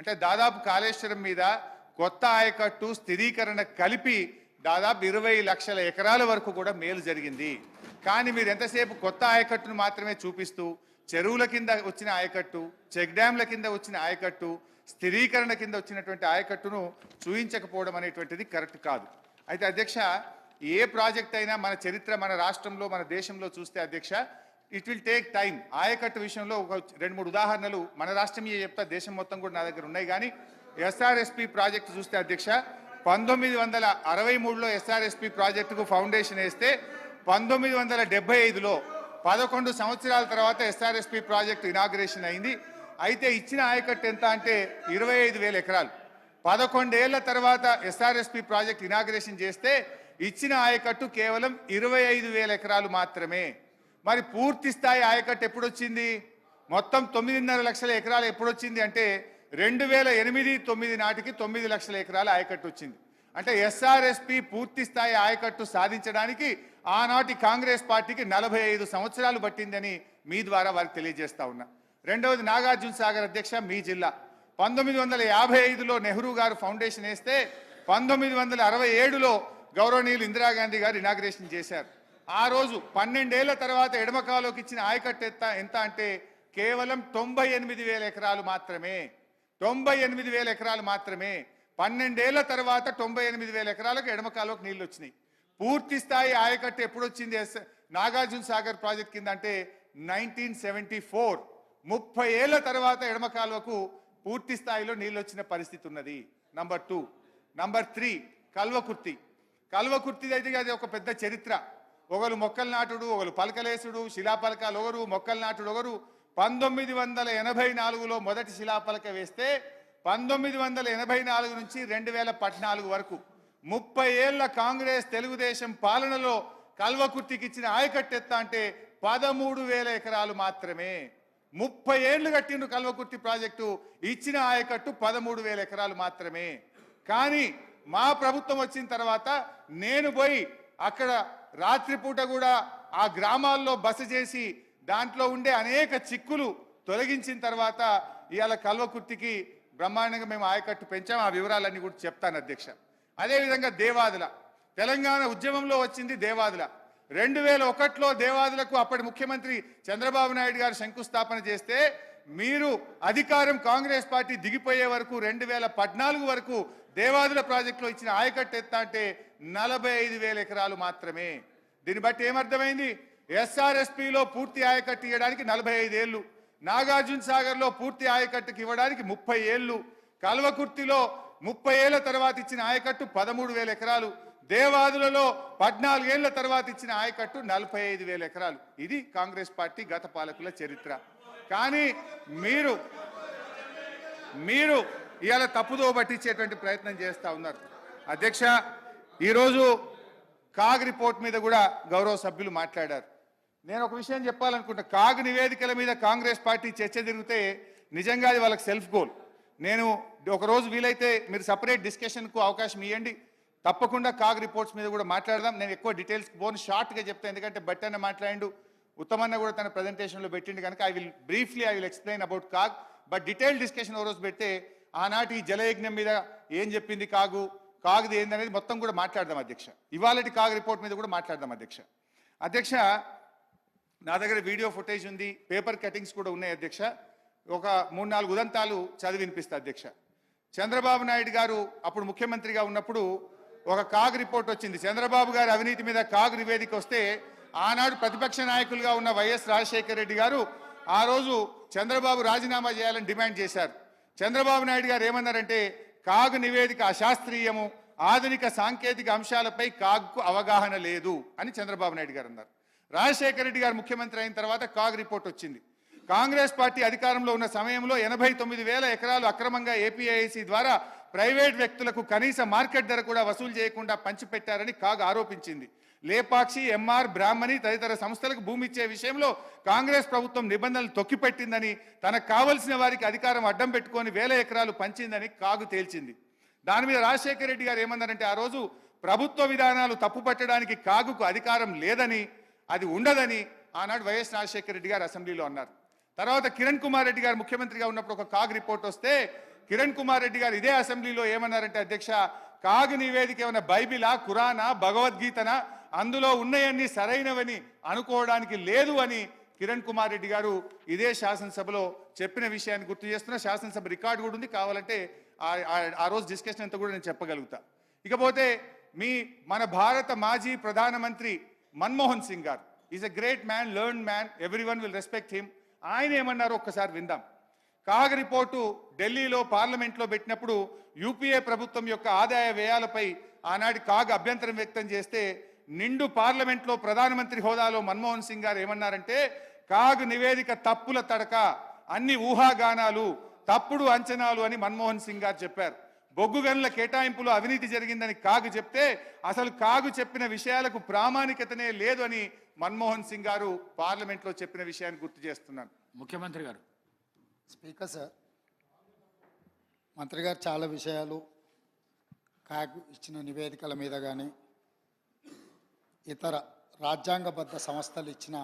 అంటే దాదాపు కాళేశ్వరం మీద కొత్త ఆయకట్టు స్థిరీకరణ కలిపి దాదాపు 20 లక్షల ఎకరాల వరకు కూడా మేలు జరిగింది. కానీ మీరు ఎంతసేపు కొత్త ఆయకట్టును మాత్రమే చూపిస్తూ చెరువుల కింద వచ్చిన ఆయకట్టు, చెక్ డ్యాంల కింద వచ్చిన ఆయకట్టు, స్థిరీకరణ కింద వచ్చినటువంటి ఆయకట్టును చూయించకపోవడం అనేటువంటిది కరెక్ట్ కాదు. అయితే అధ్యక్ష, ఏ ప్రాజెక్ట్ అయినా మన చరిత్ర, మన రాష్ట్రంలో, మన దేశంలో చూస్తే అధ్యక్ష, ఇట్ విల్ టేక్ టైం. ఆయకట్టు విషయంలో ఒక 2-3 ఉదాహరణలు మన రాష్ట్రం చెప్తా, దేశం మొత్తం కూడా నా దగ్గర ఉన్నాయి. కానీ ఎస్ఆర్ఎస్పి ప్రాజెక్టు చూస్తే అధ్యక్ష, 1963లో ఎస్ఆర్ఎస్పి ప్రాజెక్టుకు ఫౌండేషన్ వేస్తే 1975లో 11 సంవత్సరాల తర్వాత ఎస్ఆర్ఎస్పి ప్రాజెక్టు ఇనాగ్రేషన్ అయింది. అయితే ఇచ్చిన ఆయకట్టు ఎంత అంటే 25,000 ఎకరాలు. 11 ఏళ్ల తర్వాత ఎస్ఆర్ఎస్పి ప్రాజెక్టు ఇనాగ్రేషన్ చేస్తే ఇచ్చిన ఆయకట్టు కేవలం 25,000 ఎకరాలు మాత్రమే. మరి పూర్తి స్థాయి ఆయకట్టు ఎప్పుడొచ్చింది? మొత్తం 9.5 లక్షల ఎకరాలు ఎప్పుడొచ్చింది అంటే 2008-9 నాటికి 9 లక్షల ఎకరాల ఆయకట్టు వచ్చింది. అంటే ఎస్ఆర్ఎస్పి పూర్తి స్థాయి ఆయకట్టు సాధించడానికి ఆనాటి కాంగ్రెస్ పార్టీకి 45 సంవత్సరాలు పట్టిందని మీ ద్వారా వారికి తెలియజేస్తా ఉన్నా. రెండవది నాగార్జున సాగర్ అధ్యక్ష, మీ జిల్లా 1955లో నెహ్రూ గారు ఫౌండేషన్ వేస్తే 1967లో గౌరవనీయులు ఇందిరాగాంధీ గారు ఇనాగ్రేషన్ చేశారు. ఆ రోజు 12 ఏళ్ల తర్వాత ఎడమకాలోకి ఇచ్చిన ఆయకట్టు ఎంత అంటే కేవలం 98,000 ఎకరాలు మాత్రమే. 98,000 ఎకరాలు మాత్రమే. 12 ఏళ్ల తర్వాత 98,000 ఎకరాలకు ఎడమకాలోకి నీళ్లు వచ్చినాయి. పూర్తి స్థాయి ఆయకట్టు ఎప్పుడు వచ్చింది నాగార్జున సాగర్ ప్రాజెక్ట్ కింద అంటే 1974. 30 ఏళ్ల తర్వాత ఎడమకాలువకు పూర్తి స్థాయిలో నీళ్ళు వచ్చిన పరిస్థితి ఉన్నది. నంబర్ 2. నంబర్ 3 కల్వకుర్తి. కల్వకుర్తి అయితే అది ఒక పెద్ద చరిత్ర. ఒకరు మొక్కలు నాటుడు, ఒకరు పలకలేసుడు, శిలాపలకాలు ఒకరు, మొక్కలు నాటుడు ఒకరు. 1984లో మొదటి శిలాపలక వేస్తే 1984 నుంచి 2014 వరకు 30 ఏళ్ల కాంగ్రెస్ తెలుగుదేశం పాలనలో కల్వకుర్తికి ఇచ్చిన ఆయకట్టు ఎత్త అంటే 13,000 ఎకరాలు మాత్రమే. 30 ఏళ్లు కట్టిండ్రు కల్వకుర్తి ప్రాజెక్టు, ఇచ్చిన ఆయకట్టు 13,000 ఎకరాలు మాత్రమే. కానీ మా ప్రభుత్వం వచ్చిన తర్వాత నేను పోయి అక్కడ రాత్రిపూట కూడా ఆ గ్రామాల్లో బస చేసి దాంట్లో ఉండే అనేక చిక్కులు తొలగించిన తర్వాత ఇవాళ కల్వకుర్తికి బ్రహ్మాండంగా మేము ఆయకట్టు పెంచాం. ఆ వివరాలన్నీ కూడా చెప్తాను అధ్యక్ష. అదేవిధంగా దేవాదుల, తెలంగాణ ఉద్యమంలో వచ్చింది దేవాదుల. 2001లో దేవాదులకు అప్పటి ముఖ్యమంత్రి చంద్రబాబు నాయుడు గారు శంకుస్థాపన చేస్తే మీరు అధికారం కాంగ్రెస్ పార్టీ దిగిపోయే వరకు 2014 వరకు దేవాదుల ప్రాజెక్టులో ఇచ్చిన ఆయకట్టు ఎత్త అంటే 45,000 ఎకరాలు మాత్రమే. దీన్ని బట్టి ఏమర్థమైంది? ఎస్ఆర్ఎస్పిలో పూర్తి ఆయకట్టు ఇవ్వడానికి 45 ఏళ్ళు, నాగార్జున సాగర్లో పూర్తి ఆయకట్టుకి ఇవ్వడానికి 30 ఏళ్ళు, కల్వకుర్తిలో 30 ఏళ్ల తర్వాత ఇచ్చిన ఆయకట్టు 13,000 ఎకరాలు, దేవాదులలో 14 ఏళ్ల తర్వాత ఇచ్చిన ఆయకట్టు 45,000 ఎకరాలు. ఇది కాంగ్రెస్ పార్టీ గత పాలకుల చరిత్ర. కానీ మీరు ఇవాళ తప్పుదో పట్టించేటువంటి ప్రయత్నం చేస్తూ ఉన్నారు అధ్యక్ష. ఈరోజు కాగ్ రిపోర్ట్ మీద కూడా గౌరవ సభ్యులు మాట్లాడారు. నేను ఒక విషయం చెప్పాలనుకుంటా. కాగ్ నివేదికల మీద కాంగ్రెస్ పార్టీ చర్చ జరిగితే నిజంగా అది వాళ్ళకి సెల్ఫ్ గోల్. నేను ఒకరోజు వీలైతే మీరు సపరేట్ డిస్కషన్కు అవకాశం ఇవ్వండి, తప్పకుండా కాగ్ రిపోర్ట్స్ మీద కూడా మాట్లాడదాం. నేను ఎక్కువ డీటెయిల్స్ పోను, షార్ట్గా చెప్తాను. ఎందుకంటే బట్టన్న మాట్లాడిండు, ఉత్తమన్న కూడా తన ప్రజెంటేషన్లో పెట్టిండు కనుక I will explain about CAG. But detail discussion ఓ రోజు పెడితే ఆనాటి జలయజ్ఞం మీద ఏం చెప్పింది కాగ్ది ఏందనేది మొత్తం కూడా మాట్లాడదాం అధ్యక్ష. ఇవాళటి కాగ్ రిపోర్ట్ మీద కూడా మాట్లాడదాం అధ్యక్ష. నా దగ్గర వీడియో ఫుటేజ్ ఉంది, పేపర్ కటింగ్స్ కూడా ఉన్నాయి అధ్యక్ష. ఒక 3-4 ఉదంతాలు చదివి వినిపిస్తా అధ్యక్ష. చంద్రబాబు నాయుడు గారు అప్పుడు ముఖ్యమంత్రిగా ఉన్నప్పుడు ఒక కాగ్ రిపోర్ట్ వచ్చింది. చంద్రబాబు గారి అవినీతి మీద కాగ్ నివేదిక వస్తే ఆనాడు ప్రతిపక్ష నాయకులుగా ఉన్న వైఎస్ రాజశేఖర రెడ్డి గారు ఆ రోజు చంద్రబాబు రాజీనామా చేయాలని డిమాండ్ చేశారు. చంద్రబాబు నాయుడు గారు ఏమన్నారంటే కాగ్ నివేదిక అశాస్త్రీయము, ఆధునిక సాంకేతిక అంశాలపై కాగ్కు అవగాహన లేదు అని చంద్రబాబు నాయుడు గారు అన్నారు. రాజశేఖర రెడ్డి గారు ముఖ్యమంత్రి అయిన తర్వాత కాగ్ రిపోర్ట్ వచ్చింది. కాంగ్రెస్ పార్టీ అధికారంలో ఉన్న సమయంలో 89,000 ఎకరాలు అక్రమంగా ఏపీఐసి ద్వారా ప్రైవేట్ వ్యక్తులకు కనీస మార్కెట్ ధర కూడా వసూలు చేయకుండా పంచిపెట్టారని కాగ్ ఆరోపించింది. లేపాక్షి, ఎంఆర్, బ్రాహ్మణి తదితర సంస్థలకు భూమి ఇచ్చే విషయంలో కాంగ్రెస్ ప్రభుత్వం నిబంధనలు తొక్కిపెట్టిందని, తనకు కావలసిన వారికి అధికారం అడ్డం పెట్టుకొని 1000 ఎకరాలు పంచిందని కాగు తేల్చింది. దాని మీద రాజశేఖర రెడ్డి గారు ఏమన్నారంటే ఆ రోజు ప్రభుత్వ విధానాలు తప్పుపట్టడానికి కాగుకు అధికారం లేదని, అది ఉండదని ఆనాడు వైఎస్ రాజశేఖర రెడ్డి గారు అసెంబ్లీలో అన్నారు. తర్వాత కిరణ్ కుమార్ రెడ్డి గారు ముఖ్యమంత్రిగా ఉన్నప్పుడు ఒక కాగ్ రిపోర్ట్ వస్తే కిరణ్ కుమార్ రెడ్డి గారు ఇదే అసెంబ్లీలో ఏమన్నారంటే అధ్యక్ష, కాగ్ నివేదిక ఏమైనా బైబిలా, ఖురానా, భగవద్గీతనా, అందులో ఉన్నాయన్నీ సరైనవని అనుకోవడానికి లేదు అని కిరణ్ కుమార్ రెడ్డి గారు ఇదే శాసనసభలో చెప్పిన విషయాన్ని గుర్తు చేస్తున్నా. శాసనసభ రికార్డు కూడా ఉంది, కావాలంటే ఆ రోజు డిస్కషన్ అంతా కూడా నేను చెప్పగలుగుతా. ఇకపోతే మన భారత మాజీ ప్రధానమంత్రి మన్మోహన్ సింగ్ గారు is a great man, learn man, everyone will respect him. ఆయన ఏమన్నారో ఒక్కసారి విందాం. కాగ్ రిపోర్టు ఢిల్లీలో పార్లమెంట్లో పెట్టినప్పుడు యూపీఏ ప్రభుత్వం యొక్క ఆదాయ వ్యయాలపై ఆనాటి కాగ్ అభ్యంతరం వ్యక్తం చేస్తే నిండు పార్లమెంట్లో ప్రధానమంత్రి హోదాలో మన్మోహన్ సింగ్ గారు ఏమన్నారంటే, కాగ్ నివేదిక తప్పుల తడక, అన్ని ఊహాగానాలు, తప్పుడు అంచనాలు అని మన్మోహన్ సింగ్ గారు చెప్పారు. బొగ్గు గనుల కేటాయింపులో అవినీతి జరిగిందని కాగ్ చెప్తే అసలు కాగు చెప్పిన విషయాలకు ప్రామాణికతనే లేదు అని మన్మోహన్ సింగ్ గారు పార్లమెంట్లో చెప్పిన విషయాన్ని గుర్తు చేస్తున్నాను. ముఖ్యమంత్రి గారు. స్పీకర్ సార్, మంత్రి గారు చాలా విషయాలు కాగ్ ఇచ్చిన నివేదికల మీద కానీ ఇతర రాజ్యాంగబద్ధ సంస్థలు ఇచ్చిన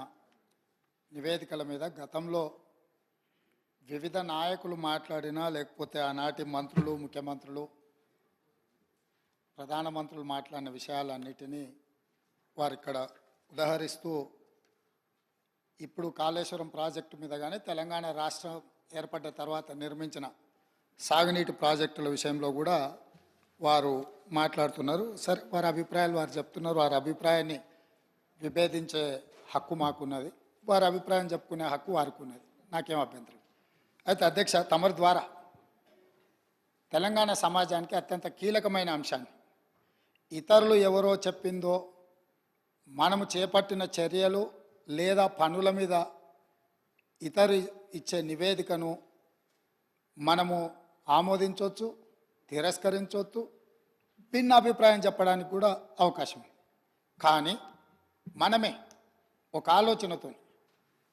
నివేదికల మీద గతంలో వివిధ నాయకులు మాట్లాడినా, లేకపోతే ఆనాటి మంత్రులు, ముఖ్యమంత్రులు, ప్రధానమంత్రులు మాట్లాడిన విషయాలన్నిటినీ వారు ఇక్కడ ఉదహరిస్తూ ఇప్పుడు కాళేశ్వరం ప్రాజెక్టు మీద కానీ తెలంగాణ రాష్ట్రం ఏర్పడ్డ తర్వాత నిర్మించిన సాగునీటి ప్రాజెక్టుల విషయంలో కూడా వారు మాట్లాడుతున్నారు. సరే, వారి అభిప్రాయాలు వారు చెప్తున్నారు. వారి అభిప్రాయాన్ని విభేదించే హక్కు మాకున్నది, వారి అభిప్రాయం చెప్పుకునే హక్కు వారికి ఉన్నది, నాకేం అభ్యంతరం. అయితే అధ్యక్ష, తమరి ద్వారా తెలంగాణ సమాజానికి అత్యంత కీలకమైన అంశాన్ని, ఇతరులు ఎవరో చెప్పిందో మనము చేపట్టిన చర్యలు లేదా పనుల మీద ఇతరు ఇచ్చే నివేదికను మనము ఆమోదించవచ్చు, తిరస్కరించవచ్చు, భిన్న అభిప్రాయం చెప్పడానికి కూడా అవకాశం ఉంది. కానీ మనమే ఒక ఆలోచనతో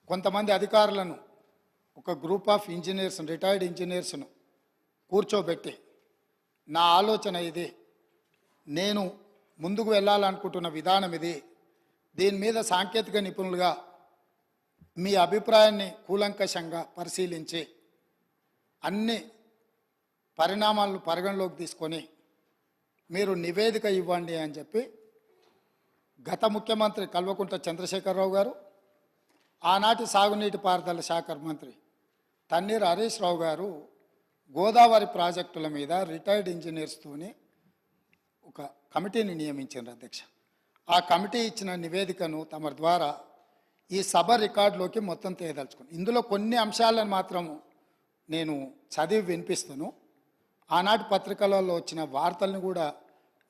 కొంతమంది అధికారులను, ఒక గ్రూప్ ఆఫ్ ఇంజనీర్స్, రిటైర్డ్ ఇంజనీర్స్ను కూర్చోబెట్టి నా ఆలోచన ఇది, నేను ముందుకు వెళ్ళాలనుకుంటున్న విధానం ఇది, దీని మీద సాంకేతిక నిపుణులుగా మీ అభిప్రాయాన్ని కూలంకషంగా పరిశీలించి అన్ని పరిణామాలను పరిగణలోకి తీసుకొని మీరు నివేదిక ఇవ్వండి అని చెప్పి గత ముఖ్యమంత్రి కల్వకుంట్ల చంద్రశేఖరరావు గారు, ఆనాటి సాగునీటి పారుదల శాఖ మంత్రి తన్నీర్ హరీష్ రావు గారు గోదావరి ప్రాజెక్టుల మీద రిటైర్డ్ ఇంజనీర్స్తోని ఒక కమిటీని నియమించారు అధ్యక్ష. ఆ కమిటీ ఇచ్చిన నివేదికను తమ ద్వారా ఈ సభ రికార్డులోకి మొత్తం తేదలుచుకుని, ఇందులో కొన్ని అంశాలను మాత్రము నేను చదివి వినిపిస్తాను. ఆనాటి పత్రికలలో వచ్చిన వార్తలను కూడా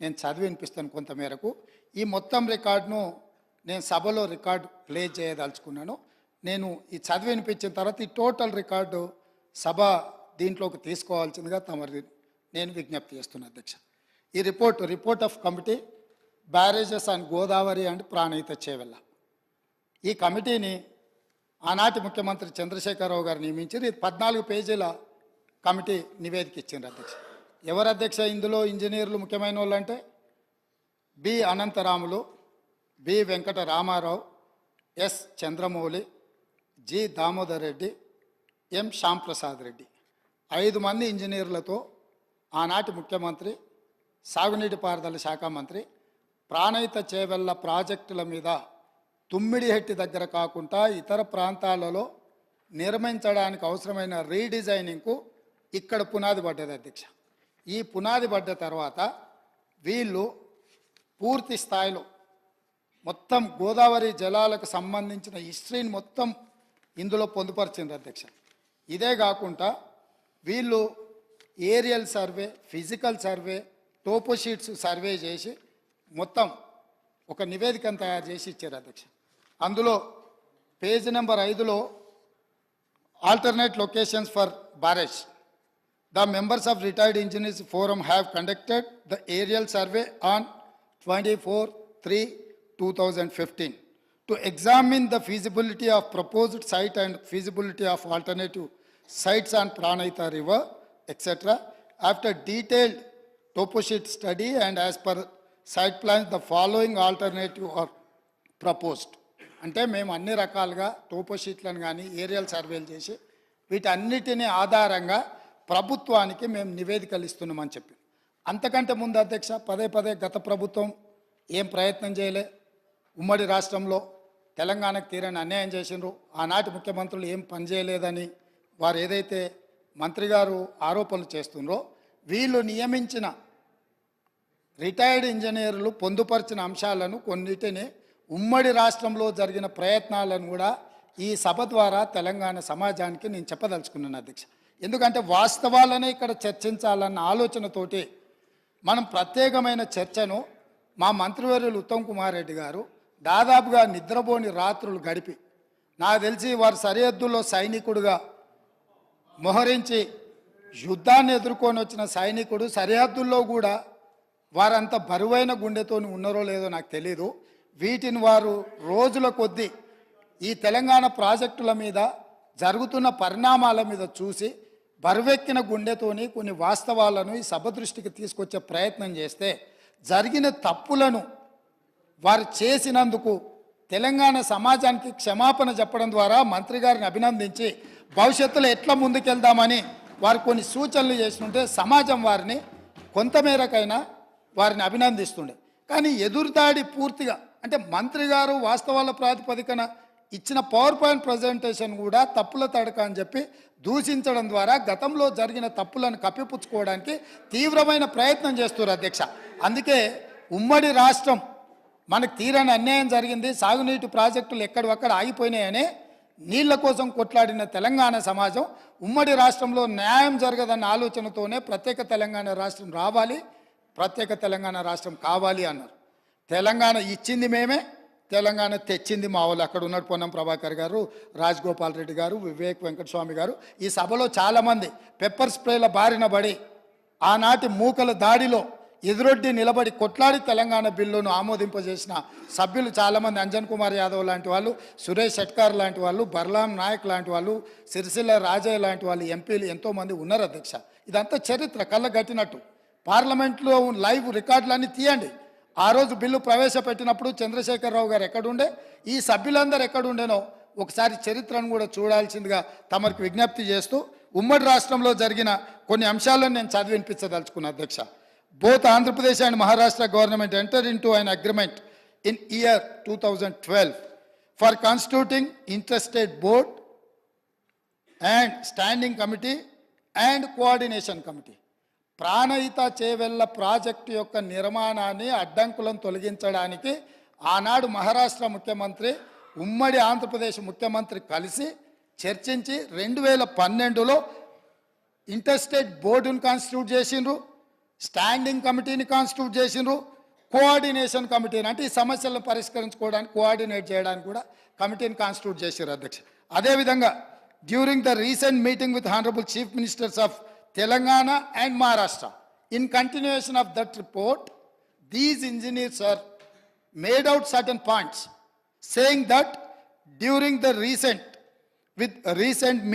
నేను చదివి వినిపిస్తాను కొంతమేరకు. ఈ మొత్తం రికార్డును నేను సభలో రికార్డు ప్లే చేయదలుచుకున్నాను. నేను ఈ చదివి వినిపించిన తర్వాత ఈ టోటల్ రికార్డు సభ దీంట్లోకి తీసుకోవాల్సిందిగా తమరి నేను విజ్ఞప్తి చేస్తున్నాను అధ్యక్ష. ఈ report of committee barrages and Godavari and Pranahita Chevella, ఈ కమిటీని ఆనాటి ముఖ్యమంత్రి చంద్రశేఖరరావు గారు నియమించారు. ఇది 14 పేజీల కమిటీ నివేదిక ఇచ్చింది అధ్యక్ష. ఎవరు అధ్యక్ష ఇందులో ఇంజనీర్లు ముఖ్యమైన వాళ్ళు అంటే B Anantaramulu, B Venkata Ramarao, S Chandramouli, G Damodar Reddy, M Shyamprasad Reddy, 5 మంది ఇంజనీర్లతో ఆనాటి ముఖ్యమంత్రి, సాగునీటి పారుదల శాఖ మంత్రి ప్రాణహిత చేవెళ్ళ ప్రాజెక్టుల మీద తుమ్మిడిహెట్టి దగ్గర కాకుండా ఇతర ప్రాంతాలలో నిర్మించడానికి అవసరమైన రీడిజైనింగ్కు ఇక్కడ పునాది పడ్డది అధ్యక్ష. ఈ పునాది పడ్డ తర్వాత వీళ్ళు పూర్తి స్థాయిలో మొత్తం గోదావరి జలాలకు సంబంధించిన హిస్టరీని మొత్తం ఇందులో పొందుపరిచింది అధ్యక్ష. ఇదే కాకుండా వీళ్ళు aerial survey, physical survey, toposheets survey చేసి మొత్తం ఒక నివేదికను తయారు చేసి ఇచ్చారు అధ్యక్ష. అందులో పేజ్ నెంబర్ 5లో alternate locations for barrage. The members of retired engineers forum have conducted the aerial survey on 24/3/2015 to examine the feasibility of proposed site and feasibility of alternative sites on Pranahita River, etc. After detailed toposheet study and as per site plans, the following alternative are proposed. అంటే మేము అన్ని రకాలుగా టోపోషీట్లను కానీ aerial సర్వేలు చేసి వీటన్నిటిని ఆధారంగా ప్రభుత్వానికి మేము నివేదికలు ఇస్తున్నామని చెప్పి. అంతకంటే ముందు అధ్యక్ష పదే పదే గత ప్రభుత్వం ఏం ప్రయత్నం చేయలే, ఉమ్మడి రాష్ట్రంలో తెలంగాణకు తీరని అన్యాయం చేసిండ్రు, ఆనాటి ముఖ్యమంత్రులు ఏం పనిచేయలేదని వారు ఏదైతే మంత్రి గారు ఆరోపణలు చేస్తుండ్రో, వీళ్ళు నియమించిన రిటైర్డ్ ఇంజనీర్లు పొందుపరిచిన అంశాలను కొన్నిటిని ఉమ్మడి రాష్ట్రంలో జరిగిన ప్రయత్నాలను కూడా ఈ సభ ద్వారా తెలంగాణ సమాజానికి నేను చెప్పదలుచుకున్నాను అధ్యక్ష. ఎందుకంటే వాస్తవాలనే ఇక్కడ చర్చించాలన్న ఆలోచనతోటి మనం ప్రత్యేకమైన చర్చను మా మంత్రివర్యులు ఉత్తమ్ కుమార్ రెడ్డి గారు దాదాపుగా నిద్రపోని రాత్రులు గడిపి, నాకు తెలిసి వారు సరిహద్దుల్లో సైనికుడుగా మోహరించి యుద్ధాన్ని ఎదుర్కొని వచ్చిన సైనికుడు సరిహద్దుల్లో కూడా వారంత బరువైన గుండెతో ఉన్నారో లేదో నాకు తెలీదు. వీటిని వారు రోజుల కొద్దీ ఈ తెలంగాణ ప్రాజెక్టుల మీద జరుగుతున్న పరిణామాల మీద చూసి బరువెక్కిన గుండెతోని కొన్ని వాస్తవాలను ఈ సభ దృష్టికి తీసుకొచ్చే ప్రయత్నం చేస్తే, జరిగిన తప్పులను వారు చేసినందుకు తెలంగాణ సమాజానికి క్షమాపణ చెప్పడం ద్వారా మంత్రి గారిని అభినందించి భవిష్యత్తులో ఎట్లా ముందుకెళ్దామని వారు కొన్ని సూచనలు చేస్తుంటే సమాజం వారిని కొంతమేరకైనా వారిని అభినందిస్తుండే. కానీ ఎదురుదాడి పూర్తిగా అంటే మంత్రి గారు వాస్తవాల ప్రాతిపదికన ఇచ్చిన పవర్ పాయింట్ ప్రజెంటేషన్ కూడా తప్పుల తడక అని చెప్పి దూషించడం ద్వారా గతంలో జరిగిన తప్పులను కప్పిపుచ్చుకోవడానికి తీవ్రమైన ప్రయత్నం చేస్తున్నారు అధ్యక్ష. అందుకే ఉమ్మడి రాష్ట్రం మనకు తీరని అన్యాయం జరిగింది, సాగునీటి ప్రాజెక్టులు ఎక్కడొక్కడ ఆగిపోయినాయనే నీళ్ల కోసం కొట్లాడిన తెలంగాణ సమాజం ఉమ్మడి రాష్ట్రంలో న్యాయం జరగదన్న ఆలోచనతోనే ప్రత్యేక తెలంగాణ రాష్ట్రం రావాలి, ప్రత్యేక తెలంగాణ రాష్ట్రం కావాలి అన్నారు. తెలంగాణ ఇచ్చింది మేమే, తెలంగాణ తెచ్చింది మా వాళ్ళు. అక్కడ ఉన్నాడు పొన్నం ప్రభాకర్ గారు, రాజగోపాల్ రెడ్డి గారు, వివేక్ వెంకటస్వామి గారు. ఈ సభలో చాలామంది పెప్పర్ స్ప్రేల బారిన పడి ఆనాటి మూకల దాడిలో ఎదురొడ్డి నిలబడి కొట్లాడి తెలంగాణ బిల్లును ఆమోదింపజేసిన సభ్యులు చాలామంది, అంజన్ కుమార్ యాదవ్ లాంటి వాళ్ళు, సురేష్ షెట్కార్ లాంటి వాళ్ళు, బర్లాం నాయక్ లాంటి వాళ్ళు, సిరిసిల్ల రాజయ్య లాంటి వాళ్ళు ఎంపీలు ఎంతోమంది ఉన్నారు అధ్యక్ష. ఇదంతా చరిత్ర కళ్ళగట్టినట్టు. పార్లమెంట్లో లైవ్ రికార్డులన్నీ తీయండి. ఆ రోజు బిల్లు ప్రవేశపెట్టినప్పుడు చంద్రశేఖరరావు గారు ఎక్కడుండే, ఈ సభ్యులందరూ ఎక్కడుండేనో ఒకసారి చరిత్రను కూడా చూడాల్సిందిగా తమకు విజ్ఞప్తి చేస్తూ ఉమ్మడి రాష్ట్రంలో జరిగిన కొన్ని అంశాలను నేను చదివి వినిపించదలుచుకున్నాను అధ్యక్ష. Both Andhra Pradesh and Maharashtra government entered into an agreement in year 2012 for constituting interstate board and standing committee and coordination committee. Pranahita Chevella project యొక్క నిర్మాణాన్ని అడ్డంకులను తొలగించడానికి ఆనాడు మహారాష్ట్ర ముఖ్యమంత్రి ఉమ్మడి ఆంధ్రప్రదేశ్ ముఖ్యమంత్రి కలిసి చర్చించి 2012లో ఇంటర్స్టేట్ బోర్డును కాన్స్టిట్యూట్ చేసిండ్రు, స్టాండింగ్ కమిటీని కాన్స్టిట్యూట్ చేసిండ్రు, కోఆర్డినేషన్ కమిటీని అంటే ఈ సమస్యలను పరిష్కరించుకోవడానికి కోఆర్డినేట్ చేయడానికి కూడా కమిటీని కాన్స్టిట్యూట్ చేశారు అధ్యక్ష. అదేవిధంగా during the recent meeting with honourable chief ministers of Telangana and Maharashtra, in continuation of that report, these engineers are made out certain points, saying that during the recent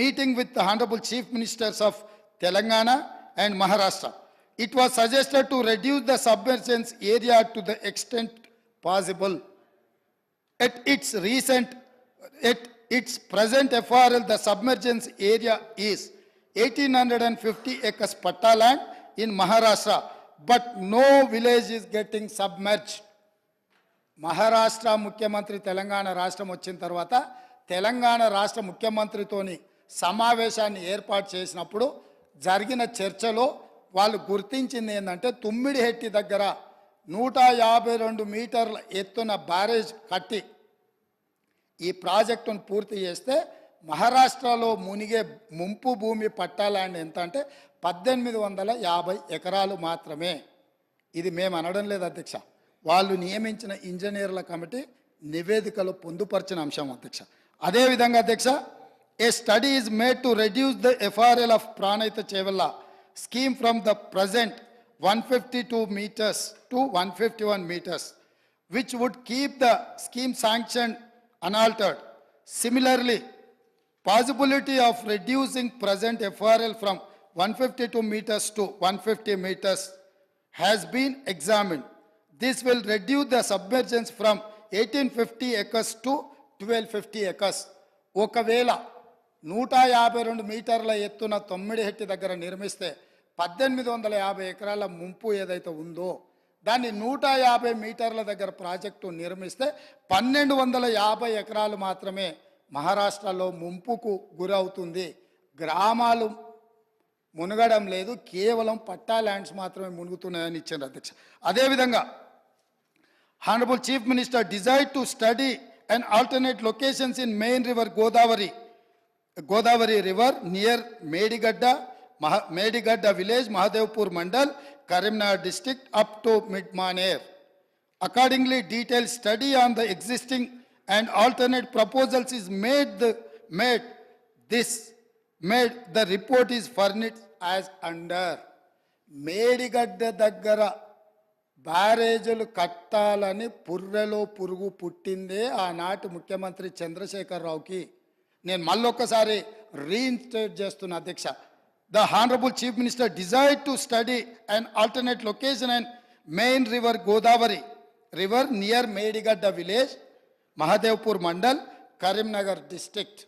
meeting with the Honorable Chief Ministers of Telangana and Maharashtra, it was suggested to reduce the submergence area to the extent possible. At its present FRL, the submergence area is 1850 acres patta land in Maharashtra, but no village is getting submerged. Maharashtra ముఖ్యమంత్రి తెలంగాణ రాష్ట్రం వచ్చిన తర్వాత తెలంగాణ రాష్ట్ర ముఖ్యమంత్రితోని సమావేశాన్ని ఏర్పాటు చేసినప్పుడు జరిగిన చర్చలో వాళ్ళు గుర్తించింది ఏంటంటే తుమ్మిడిహెట్టి దగ్గర 152 మీటర్ల ఎత్తున బ్యారేజ్ కట్టి ఈ ప్రాజెక్టును పూర్తి చేస్తే మహారాష్ట్రలో మునిగే ముంపు భూమి పట్టా ల్యాండ్ ఎంత అంటే 1850 ఎకరాలు మాత్రమే. ఇది మేము అనడం లేదు అధ్యక్ష, వాళ్ళు నియమించిన ఇంజనీర్ల కమిటీ నివేదికలో పొందుపరిచిన అంశం అధ్యక్ష. అదేవిధంగా అధ్యక్ష, a study is made to reduce the FRL of Pranahita Chevella scheme from the present 152 meters to 151 meters, which would keep the scheme sanctioned unaltered. Similarly, possibility of reducing present FRL from 152 meters to 150 meters has been examined. This will reduce the submergence from 1850 acres to 1250 acres. ఒకవేళ 152 మీటర్ల ఎత్తున తొమ్మిడిహెట్టి దగ్గర నిర్మిస్తే 1850 ఎకరాల ముంపు ఏదైతే ఉందో దాన్ని 150 మీటర్ల దగ్గర ప్రాజెక్టు నిర్మిస్తే 1250 ఎకరాలు మాత్రమే మహారాష్ట్రలో ముంపుకు గురవుతుంది. గ్రామాలు మునగడం లేదు, కేవలం పట్టా ల్యాండ్స్ మాత్రమే మునుగుతున్నాయని ఇచ్చారు అధ్యక్ష. అదేవిధంగా honourable chief minister desire to study and alternate locations in main river Godavari river near Medigadda village, Mahadevpur mandal, Karimnagar district up to Midmaner. Accordingly, detailed study on the existing and alternate proposals is made. The report is furnished as under. Medigadda daggara బ్యారేజీలు కట్టాలని పుర్రెలో పురుగు పుట్టిందే ఆనాటి ముఖ్యమంత్రి చంద్రశేఖరరావుకి. నేను మళ్ళొక్కసారి reinstate చేస్తున్న అధ్యక్ష. The honourable chief minister desire to study and alternate location and main river Godavari near Medigadda village, Mahadevpur mandal, Karimnagar district.